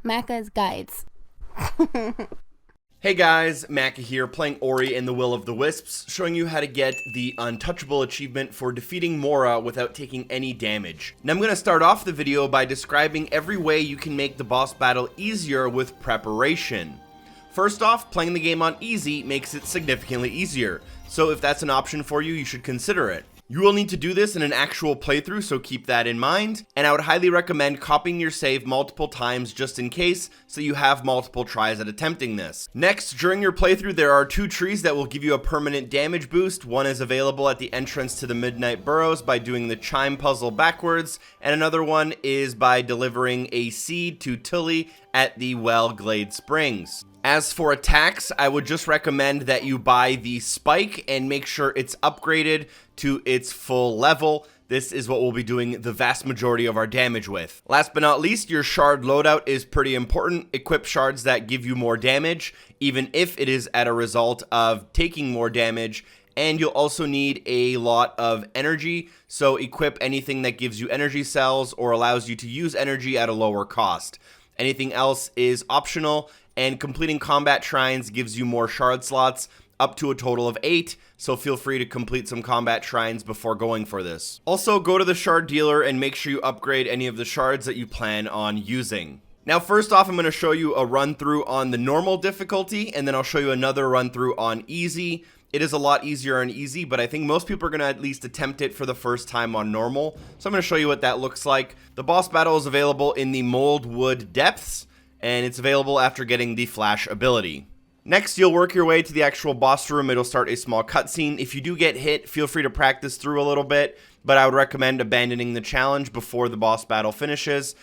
Macca's Guides. Hey guys, Macca here, playing Ori in the Will of the Wisps, showing you how to get the Untouchable achievement for defeating Mora without taking any damage. Now I'm going to start off the video by describing every way you can make the boss battle easier with preparation. First off, playing the game on easy makes it significantly easier, so if that's an option for you, you should consider it. You will need to do this in an actual playthrough, so keep that in mind, and I would highly recommend copying your save multiple times just in case, so you have multiple tries at attempting this. Next, during your playthrough, there are 2 trees that will give you a permanent damage boost. One is available at the entrance to the Midnight Burrows by doing the chime puzzle backwards, and another one is by delivering a seed to Tully at the Wellglade Springs. As for attacks, I would just recommend that you buy the spike and make sure it's upgraded to its full level. This is what we'll be doing the vast majority of our damage with. Last but not least, your shard loadout is pretty important. Equip shards that give you more damage, even if it is at a result of taking more damage. And you'll also need a lot of energy, so equip anything that gives you energy cells or allows you to use energy at a lower cost. Anything else is optional, and completing combat shrines gives you more shard slots, up to a total of 8, so feel free to complete some combat shrines before going for this. Also, go to the shard dealer and make sure you upgrade any of the shards that you plan on using. Now, first off, I'm going to show you a run through on the normal difficulty, and then I'll show you another run through on easy. It is a lot easier on easy, but I think most people are going to at least attempt it for the first time on normal. So I'm going to show you what that looks like. The boss battle is available in the Mouldwood depths, and it's available after getting the flash ability. Next, you'll work your way to the actual boss room. It'll start a small cutscene. If you do get hit, feel free to practice through a little bit, but I would recommend abandoning the challenge before the boss battle finishes,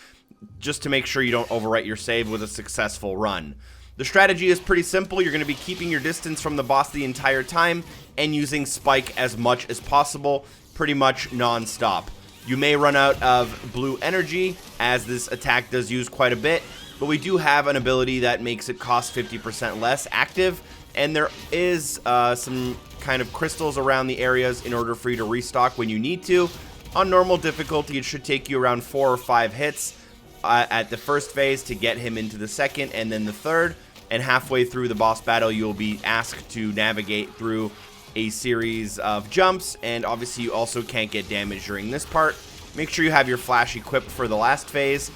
just to make sure you don't overwrite your save with a successful run. The strategy is pretty simple. You're going to be keeping your distance from the boss the entire time and using spike as much as possible, pretty much non-stop. You may run out of blue energy, as this attack does use quite a bit, but we do have an ability that makes it cost 50% less active, and there is some kind of crystals around the areas in order for you to restock when you need to. On normal difficulty, it should take you around 4 or 5 hits at the first phase to get him into the second and then the third, and halfway through the boss battle, you'll be asked to navigate through a series of jumps, and obviously you also can't get damage during this part. Make sure you have your flash equipped for the last phase.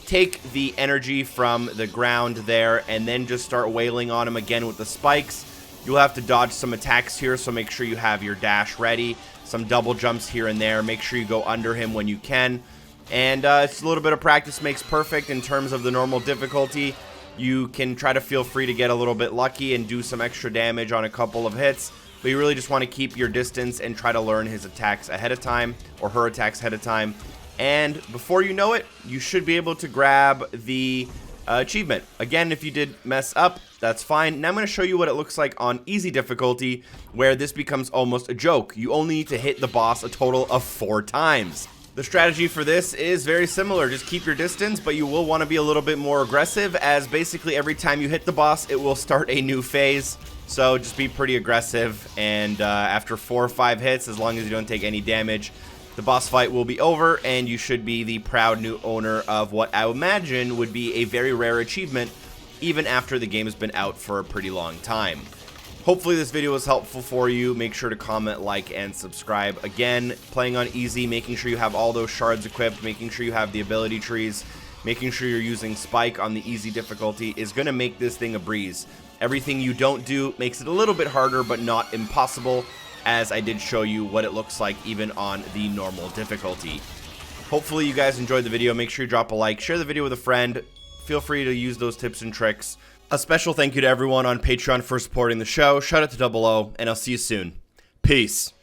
Take the energy from the ground there and then just start wailing on him again with the spikes. You'll have to dodge some attacks here, so make sure you have your dash ready. Some double jumps here and there. Make sure you go under him when you can. And it's a little bit of practice makes perfect in terms of the normal difficulty. You can try to feel free to get a little bit lucky and do some extra damage on a couple of hits, but you really just want to keep your distance and try to learn his attacks ahead of time, or her attacks ahead of time. And before you know it, you should be able to grab the achievement. Again, if you did mess up, that's fine. Now I'm going to show you what it looks like on easy difficulty, where this becomes almost a joke. You only need to hit the boss a total of 4 times. The strategy for this is very similar. Just keep your distance, but you will want to be a little bit more aggressive, as basically every time you hit the boss, it will start a new phase. So just be pretty aggressive, and after 4 or 5 hits, as long as you don't take any damage, the boss fight will be over, and you should be the proud new owner of what I imagine would be a very rare achievement, even after the game has been out for a pretty long time. Hopefully this video was helpful for you. Make sure to comment, like, and subscribe. Again, playing on easy, making sure you have all those shards equipped, making sure you have the ability trees, making sure you're using spike on the easy difficulty is going to make this thing a breeze. Everything you don't do makes it a little bit harder, but not impossible, as I did show you what it looks like even on the normal difficulty. Hopefully you guys enjoyed the video. Make sure you drop a like, share the video with a friend. Feel free to use those tips and tricks. A special thank you to everyone on Patreon for supporting the show. Shout out to 00, and I'll see you soon. Peace.